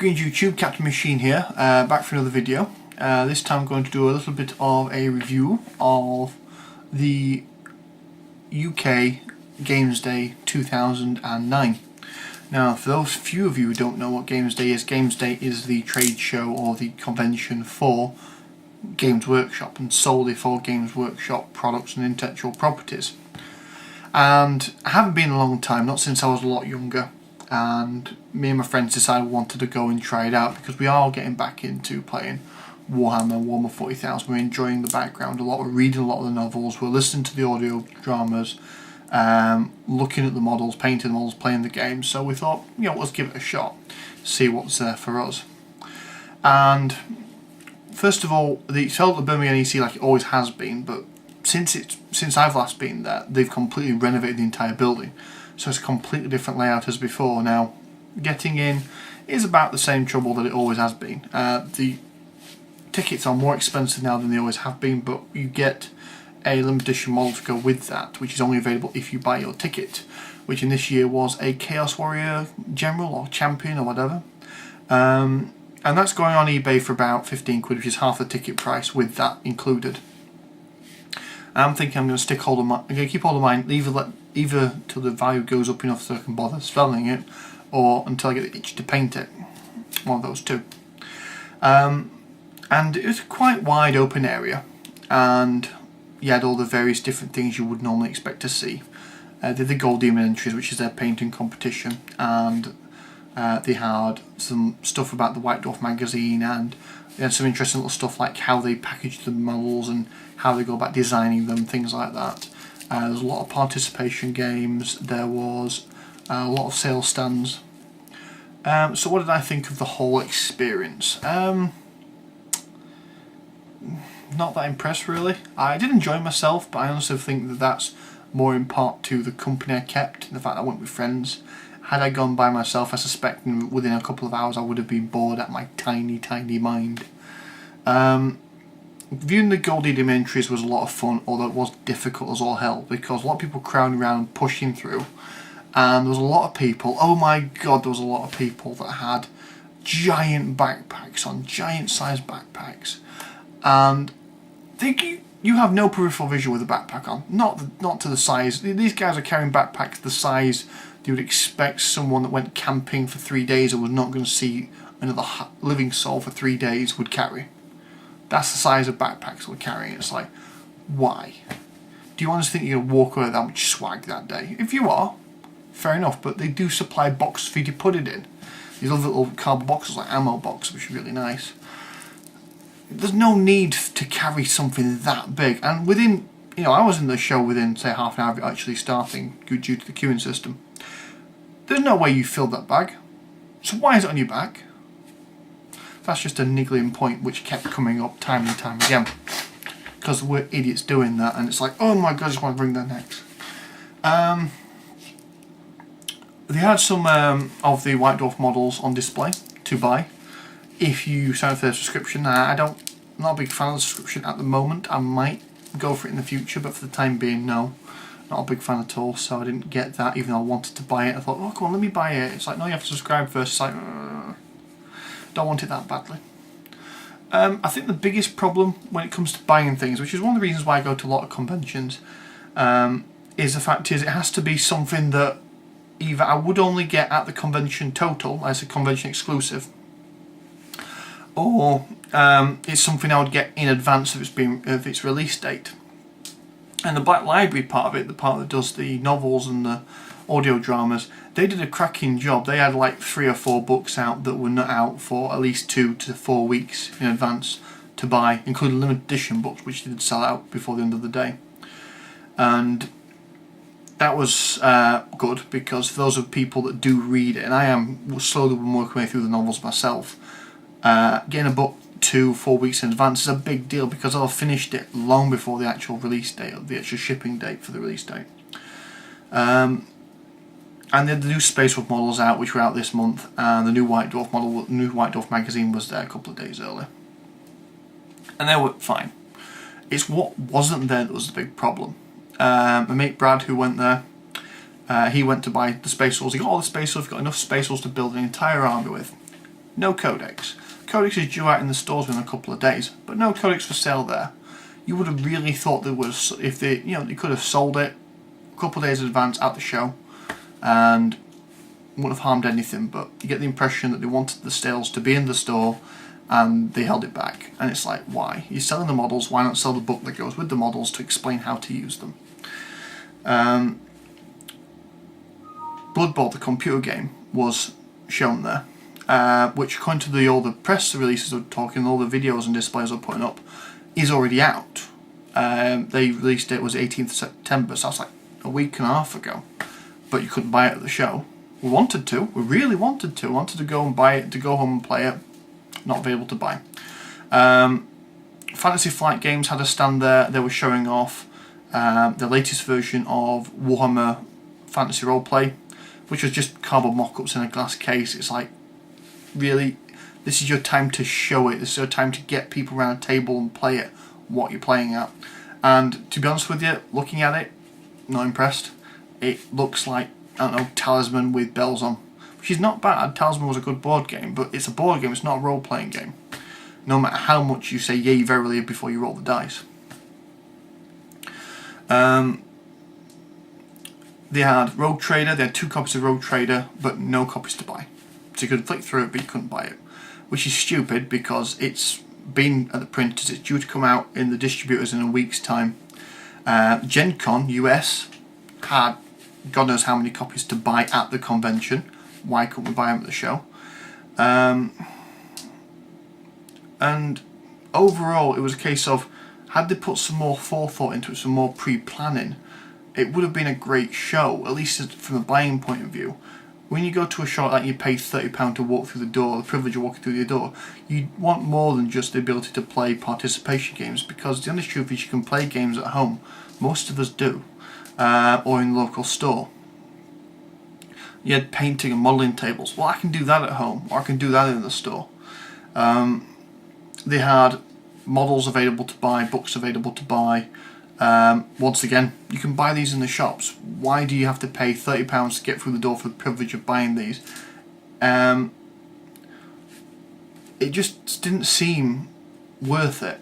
Green's YouTube, Captain Machine here, back for another video. This time I'm going to do a little bit of a review of the UK Gamesday 2009. Now, for those few of you who don't know what Gamesday is the trade show or the convention for Games Workshop, and solely for Games Workshop products and intellectual properties. And I haven't been a long time, not since I was a lot younger, and me and my friends decided we wanted to go and try it out because we are getting back into playing Warhammer 40,000. We're enjoying the background a lot, we're reading a lot of the novels, we're listening to the audio dramas, looking at the models, painting the models, playing the game. So we thought, you know, let's give it a shot, see what's there for us. And first of all, it's held at the Birmingham EC like it always has been, but since I've last been there, they've completely renovated the entire building. So it's a completely different layout as before. Now, getting in is about the same trouble that it always has been. The tickets are more expensive now than they always have been, but you get a limited edition model to go with that, which is only available if you buy your ticket, which in this year was a Chaos Warrior General or Champion or whatever. And that's going on eBay for about 15 quid, which is half the ticket price with that included. I'm thinking I'm going to keep hold of mine, either till the value goes up enough so I can bother selling it, or until I get the itch to paint it. One of those two. And it was a quite wide open area, and you had all the various different things you would normally expect to see. They did the Gold Demon entries, which is their painting competition, and they had some stuff about the White Dwarf magazine, and they had some interesting little stuff like how they package the models and how they go about designing them, things like that. There was a lot of participation games, there was a lot of sales stands. So what did I think of the whole experience? Not that impressed really. I did enjoy myself, but I honestly think that that's more in part to the company I kept, and the fact that I went with friends. Had I gone by myself, I suspect within a couple of hours I would have been bored at my tiny mind. Viewing the Gold Demon entries was a lot of fun, although it was difficult as all hell, because a lot of people crowding around pushing through, and there was a lot of people, oh my god, there was a lot of people that had giant backpacks on, giant sized backpacks, and you have no peripheral vision with a backpack on, not to the size. These guys are carrying backpacks the size you would expect someone that went camping for 3 days and was not going to see another living soul for 3 days would carry. That's the size of backpacks we're carrying. It's like, why? Do you honestly think you're going to walk away with that much swag that day? If you are, fair enough, but they do supply boxes for you to put it in. These other little cardboard boxes, like ammo boxes, which are really nice. There's no need to carry something that big. And within, you know, I was in the show within, say, half an hour of it actually starting, due to the queuing system. There's no way you filled that bag. So why is it on your back? That's just a niggling point which kept coming up time and time again. Because we're idiots doing that, and it's like, oh my god, I just want to bring that next. They had some of the White Dwarf models on display to buy if you sign up for their subscription. I'm not a big fan of the subscription at the moment. I might go for it in the future, but for the time being, no. Not a big fan at all, so I didn't get that, even though I wanted to buy it. I thought, oh, come on, let me buy it. It's like, no, you have to subscribe first. It's like, don't want it that badly. I think the biggest problem when it comes to buying things, which is one of the reasons why I go to a lot of conventions, is the fact is it has to be something that either I would only get at the convention total, as a convention exclusive, or it's something I would get in advance of its release date. And the Black Library part of it, the part that does the novels and the audio dramas, they did a cracking job. They had like 3 or 4 books out that were not out for at least 2 to 4 weeks in advance to buy, including limited edition books, which did sell out before the end of the day. And that was good, because for those of people that do read it, and I am slowly working my way through the novels myself, getting a book 2-4 weeks in advance is a big deal, because I'll have finished it long before the actual release date, or the actual shipping date for the release date. And they had the new Space Wolf models out, which were out this month, and the new White Dwarf model, new White Dwarf magazine was there a couple of days earlier. And they were fine. It's what wasn't there that was the big problem. My mate Brad, who went there, he went to buy the Space Wolves. He got all the Space Wolves, got enough Space Wolves to build an entire army with. no codex. Codex is due out in the stores within a couple of days, but no codex for sale there. You would have really thought there was, if they, they could have sold it a couple of days in advance at the show, and wouldn't have harmed anything. But you get the impression that they wanted the sales to be in the store, and they held it back. And it's like, why? You're selling the models, why not sell the book that goes with the models to explain how to use them? Blood Bowl, the computer game, was shown there, which according to all the press releases are talking, all the videos and displays are putting up, is already out. They released it was 18th of September, so that's like a week and a half ago. But you couldn't buy it at the show. We wanted to, we really wanted to go and buy it, to go home and play it. Not available to buy. Fantasy Flight Games had a stand there. They were showing off the latest version of Warhammer Fantasy Roleplay, which was just cardboard mock-ups in a glass case. It's like, really, this is your time to show it. This is your time to get people around a table and play it, what you're playing at. And to be honest with you, looking at it, not impressed. It looks like, I don't know, Talisman with bells on, which is not bad. Talisman was a good board game, but it's a board game, it's not a role-playing game. No matter how much you say yay verily before you roll the dice. They had Rogue Trader, they had 2 copies of Rogue Trader, but no copies to buy. So you could flick through it, but you couldn't buy it. Which is stupid, because it's been at the printers, it's due to come out in the distributors in a week's time. Gen Con US had God knows how many copies to buy at the convention. Why couldn't we buy them at the show? And overall, it was a case of, had they put some more forethought into it, some more pre-planning, it would have been a great show, at least from a buying point of view. When you go to a show like you pay £30 to walk through the door, the privilege of walking through the door, you want more than just the ability to play participation games, because the honest truth is you can play games at home. Most of us do, or in the local store. You had painting and modelling tables. Well, I can do that at home, or I can do that in the store. They had models available to buy, books available to buy. Once again, you can buy these in the shops. Why do you have to pay £30 to get through the door for the privilege of buying these? It just didn't seem worth it.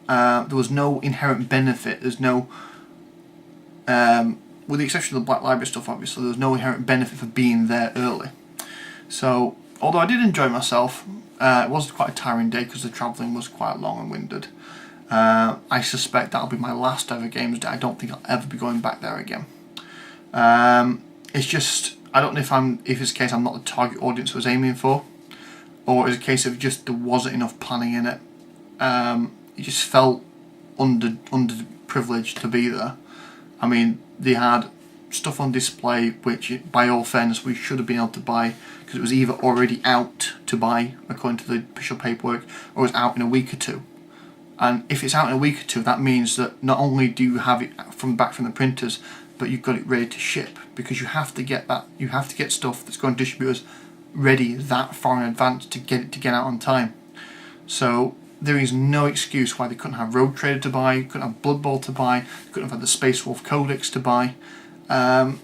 There was no inherent benefit. There's no, with the exception of the Black Library stuff, obviously, there was no inherent benefit for being there early. So, although I did enjoy myself, it was quite a tiring day because the travelling was quite long and winded. I suspect that'll be my last ever Gamesday. I don't think I'll ever be going back there again. It's just, I don't know if it's a case I'm not the target audience I was aiming for, or it's a case of just there wasn't enough planning in it. It just felt underprivileged to be there. I mean, they had stuff on display which, by all fairness, we should have been able to buy, because it was either already out to buy according to the official paperwork, or it was out in a week or two. And if it's out in a week or two, that means that not only do you have it back from the printers, but you've got it ready to ship, because you have to get that. You have to get stuff that's going to distributors ready that far in advance to get it out on time. So there is no excuse why they couldn't have Rogue Trader to buy, couldn't have Blood Bowl to buy, couldn't have had the Space Wolf Codex to buy. And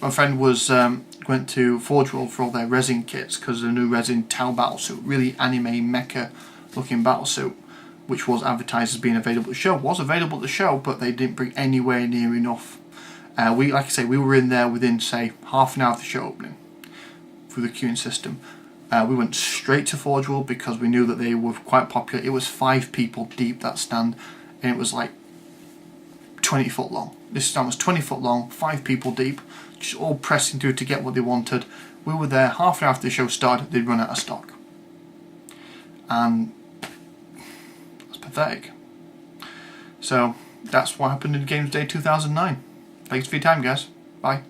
my friend went to Forge World for all their resin kits, because the new resin Tau battlesuit, really anime mecha looking battlesuit, which was advertised as being available at the show, was available at the show, but they didn't bring anywhere near enough. Like I say, we were in there within, say, half an hour of the show opening through the queuing system. We went straight to Forge World because we knew that they were quite popular. It was 5 people deep, that stand, and it was like 20 foot long. This stand was 20 foot long, 5 people deep, just all pressing through to get what they wanted. We were there half an hour after the show started, they'd run out of stock. And that's pathetic. So that's what happened in Gamesday 2009. Thanks for your time, guys. Bye.